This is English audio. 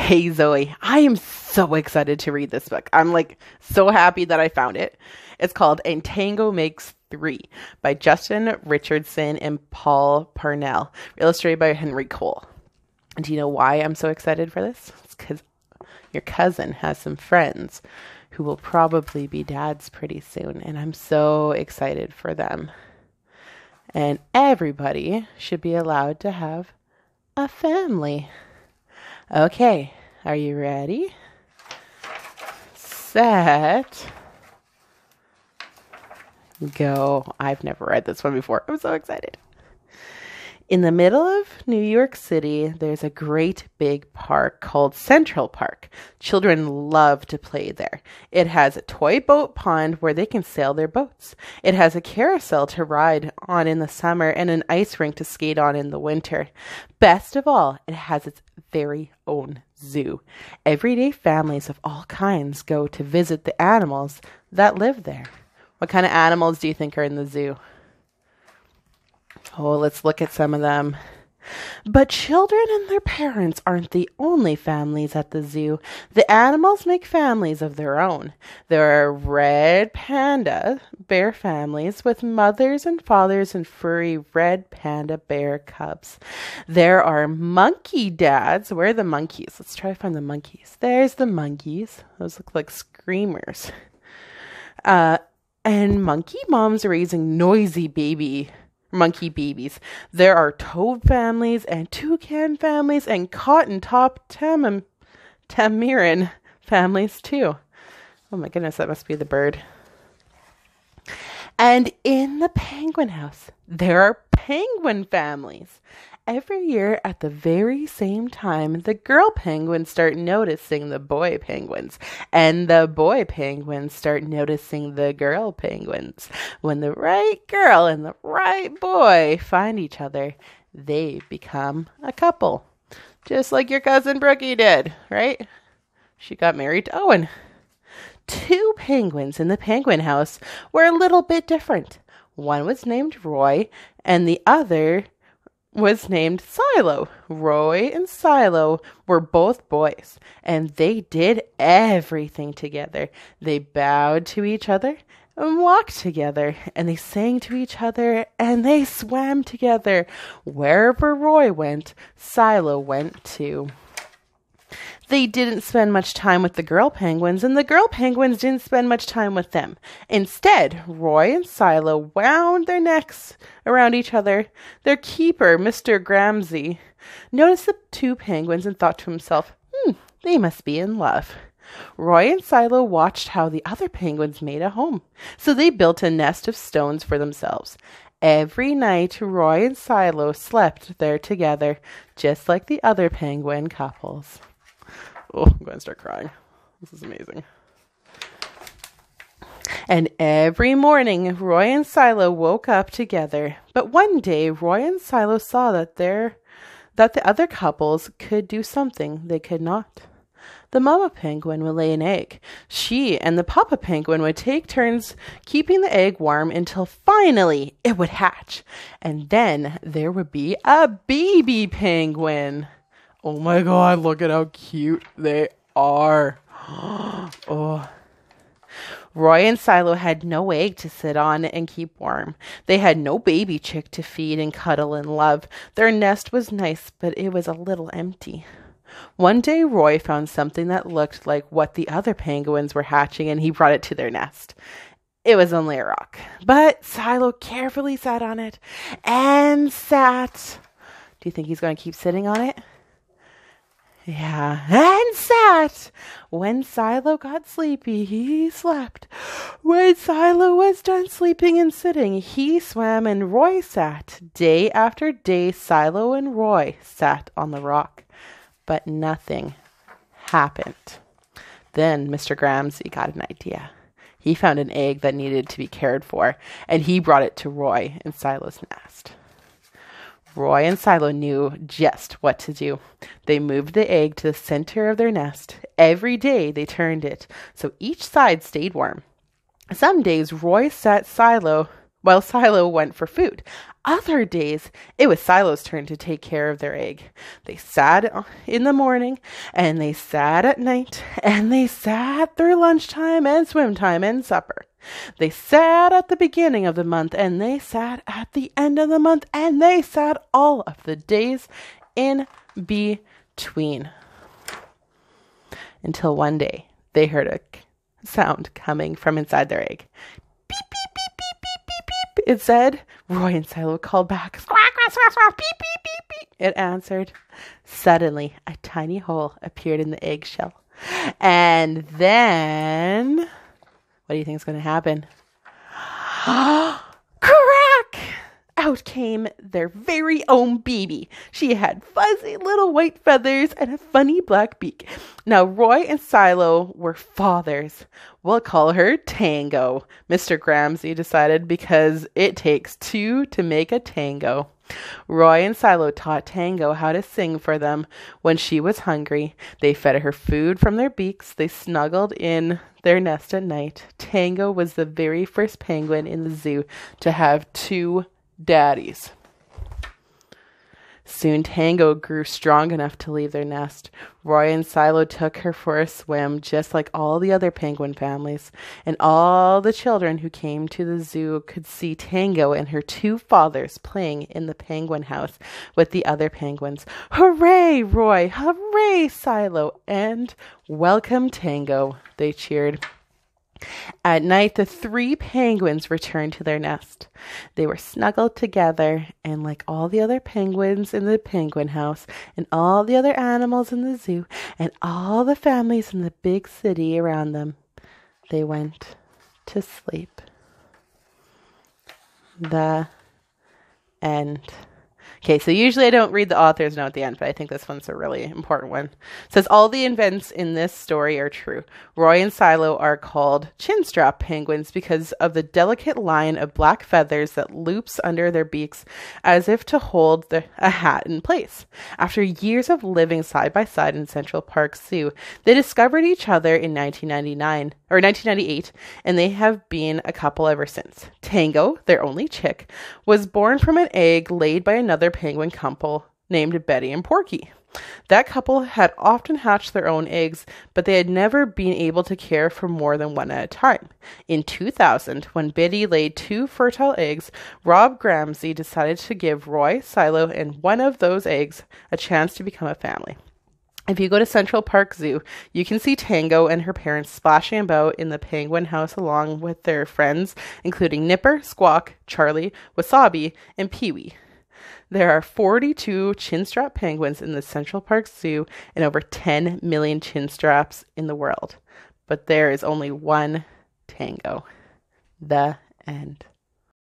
Hey Zoe, I am so excited to read this book. I'm like so happy that I found it. It's called And Tango Makes Three by Justin Richardson and Paul Parnell, illustrated by Henry Cole. And do you know why I'm so excited for this? It's because your cousin has some friends who will probably be dads pretty soon, and I'm so excited for them. And everybody should be allowed to have a family. Okay, are you ready? Set. Go. I've never read this one before. I'm so excited. In the middle of New York City, there's a great big park called Central Park. Children love to play there. It has a toy boat pond where they can sail their boats. It has a carousel to ride on in the summer and an ice rink to skate on in the winter. Best of all, it has its very own zoo. Everyday families of all kinds go to visit the animals that live there. What kind of animals do you think are in the zoo? Oh, let's look at some of them. But children and their parents aren't the only families at the zoo. The animals make families of their own. There are red panda bear families with mothers and fathers and furry red panda bear cubs. There are monkey dads. Where are the monkeys? Let's try to find the monkeys. There's the monkeys. Those look like screamers. And monkey moms raising noisy monkey babies. There are toad families and toucan families and cotton top tamarin families too. Oh my goodness, that must be the bird. And in the penguin house, there are penguin families. Every year at the very same time, the girl penguins start noticing the boy penguins, and the boy penguins start noticing the girl penguins. When the right girl and the right boy find each other, they become a couple. Just like your cousin Brookie did, right? She got married to Owen. Two penguins in the penguin house were a little bit different. One was named Roy, and the other was named Silo. Roy and Silo were both boys, and they did everything together. They bowed to each other and walked together, and they sang to each other, and they swam together. Wherever Roy went, Silo went too. They didn't spend much time with the girl penguins, and the girl penguins didn't spend much time with them. Instead, Roy and Silo wound their necks around each other. Their keeper, Mr. Gramsci, noticed the two penguins and thought to himself, they must be in love. Roy and Silo watched how the other penguins made a home, so they built a nest of stones for themselves. Every night, Roy and Silo slept there together, just like the other penguin couples. Oh, I'm going to start crying. This is amazing. And every morning, Roy and Silo woke up together. But one day, Roy and Silo saw that the other couples could do something they could not. The mama penguin would lay an egg. She and the papa penguin would take turns keeping the egg warm until finally it would hatch. And then there would be a baby penguin. Oh my God, look at how cute they are. Oh. Roy and Silo had no egg to sit on and keep warm. They had no baby chick to feed and cuddle and love. Their nest was nice, but it was a little empty. One day, Roy found something that looked like what the other penguins were hatching, and he brought it to their nest. It was only a rock, but Silo carefully sat on it and sat. Do you think he's going to keep sitting on it? Yeah, and sat. When Silo got sleepy, he slept. When Silo was done sleeping and sitting, he swam and Roy sat. Day after day, Silo and Roy sat on the rock, but nothing happened. Then Mr. Gramsci got an idea. He found an egg that needed to be cared for, and he brought it to Roy in Silo's nest. Roy and Silo knew just what to do. They moved the egg to the center of their nest. Every day they turned it, so each side stayed warm. Some days Roy sat Silo while Silo went for food. Other days, it was Silo's turn to take care of their egg. They sat in the morning, and they sat at night, and they sat through lunchtime and swim time and supper. They sat at the beginning of the month, and they sat at the end of the month, and they sat all of the days in between. Until one day, they heard a sound coming from inside their egg. Beep, beep, beep, beep, beep, beep, beep, it said. Roy and Silo called back. Squawk, squawk, squawk, squawk, beep, beep, beep, beep. It answered. Suddenly, a tiny hole appeared in the eggshell. And then, what do you think is going to happen? Crack! Out came their very own baby. She had fuzzy little white feathers and a funny black beak. Now, Roy and Silo were fathers. We'll call her Tango, Mr. Gramsci decided, because it takes two to make a tango. Roy and Silo taught Tango how to sing for them. When she was hungry, they fed her food from their beaks. They snuggled in their nest at night. Tango was the very first penguin in the zoo to have two daddies. Soon Tango grew strong enough to leave their nest. Roy and Silo took her for a swim, just like all the other penguin families, and all the children who came to the zoo could see Tango and her two fathers playing in the penguin house with the other penguins. Hooray, Roy! Hooray, Silo! And welcome, Tango, they cheered. At night, the three penguins returned to their nest. They were snuggled together, and like all the other penguins in the penguin house, and all the other animals in the zoo, and all the families in the big city around them, they went to sleep. The end. Okay, so usually I don't read the author's note at the end, but I think this one's a really important one. It says, all the events in this story are true. Roy and Silo are called chinstrap penguins because of the delicate line of black feathers that loops under their beaks as if to hold a hat in place. After years of living side by side in Central Park Zoo, they discovered each other in 1998, and they have been a couple ever since. Tango, their only chick, was born from an egg laid by another penguin couple named Betty and Porky. That couple had often hatched their own eggs, but they had never been able to care for more than one at a time. In 2000, when Betty laid two fertile eggs, Rob Gramsci decided to give Roy, Silo, and one of those eggs a chance to become a family. If you go to Central Park Zoo, you can see Tango and her parents splashing about in the penguin house along with their friends, including Nipper, Squawk, Charlie, Wasabi, and Pee-wee. There are 42 chinstrap penguins in the Central Park Zoo and over 10 million chinstraps in the world. But there is only one Tango. The end.